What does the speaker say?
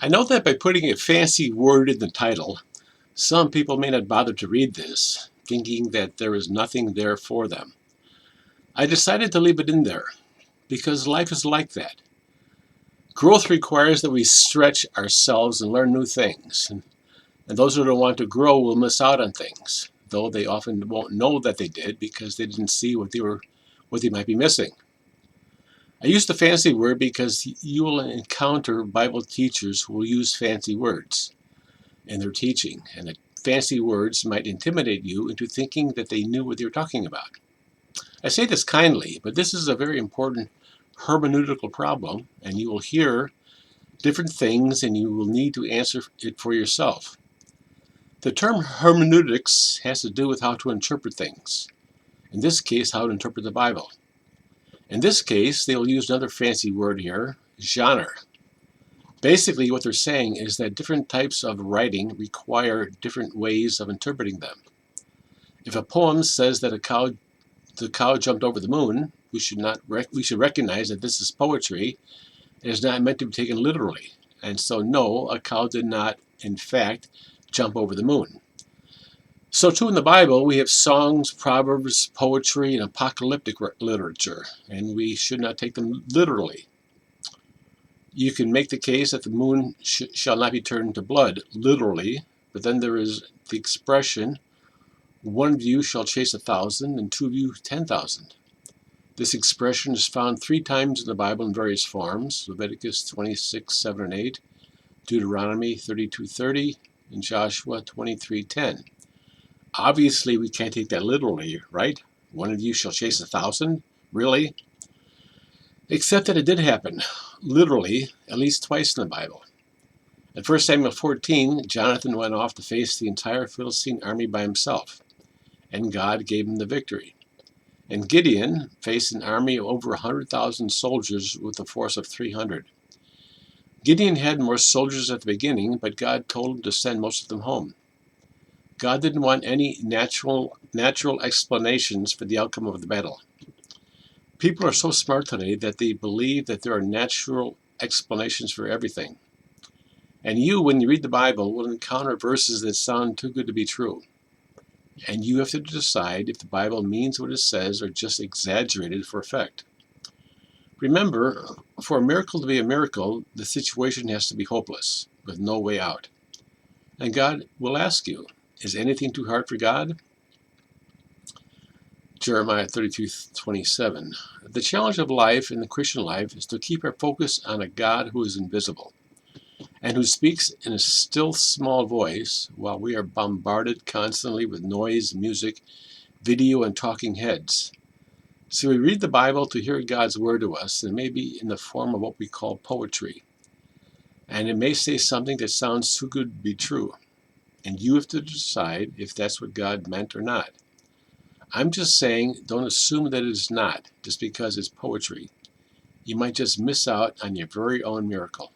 I know that by putting a fancy word in the title, some people may not bother to read this, thinking that there is nothing there for them. I decided to leave it in there, because life is like that. Growth requires that we stretch ourselves and learn new things, and those who don't want to grow will miss out on things, though they often won't know that they did because they didn't see what they might be missing. I use the fancy word because you will encounter Bible teachers who will use fancy words in their teaching, and the fancy words might intimidate you into thinking that they knew what they were talking about. I say this kindly, but this is a very important hermeneutical problem, and you will hear different things and you will need to answer it for yourself. The term hermeneutics has to do with how to interpret things. In this case, how to interpret the Bible. In this case, they will use another fancy word here, genre. Basically, what they're saying is that different types of writing require different ways of interpreting them. If a poem says that the cow jumped over the moon, we should recognize that this is poetry and is not meant to be taken literally. And so, no, a cow did not, in fact, jump over the moon. So too in the Bible, we have songs, proverbs, poetry, and apocalyptic literature, and we should not take them literally. You can make the case that the moon shall not be turned to blood, literally, but then there is the expression, one of you shall chase 1,000, and two of you 10,000. This expression is found 3 times in the Bible in various forms, Leviticus 26:7 and 8, Deuteronomy 32:30, and Joshua 23:10. Obviously, we can't take that literally, right? One of you shall chase 1,000? Really? Except that it did happen, literally, at least twice in the Bible. In 1 Samuel 14, Jonathan went off to face the entire Philistine army by himself, and God gave him the victory. And Gideon faced an army of over 100,000 soldiers with a force of 300. Gideon had more soldiers at the beginning, but God told him to send most of them home. God didn't want any natural explanations for the outcome of the battle. People are so smart today that they believe that there are natural explanations for everything. And you, when you read the Bible, will encounter verses that sound too good to be true. And you have to decide if the Bible means what it says or just exaggerated for effect. Remember, for a miracle to be a miracle, the situation has to be hopeless, with no way out. And God will ask you, is anything too hard for God? Jeremiah 32:27. The challenge of life in the Christian life is to keep our focus on a God who is invisible and who speaks in a still small voice while we are bombarded constantly with noise, music, video, and talking heads. So we read the Bible to hear God's word to us, and maybe in the form of what we call poetry. And it may say something that sounds too good to be true. And you have to decide if that's what God meant or not. I'm just saying, don't assume that it is not, just because it's poetry. You might just miss out on your very own miracle.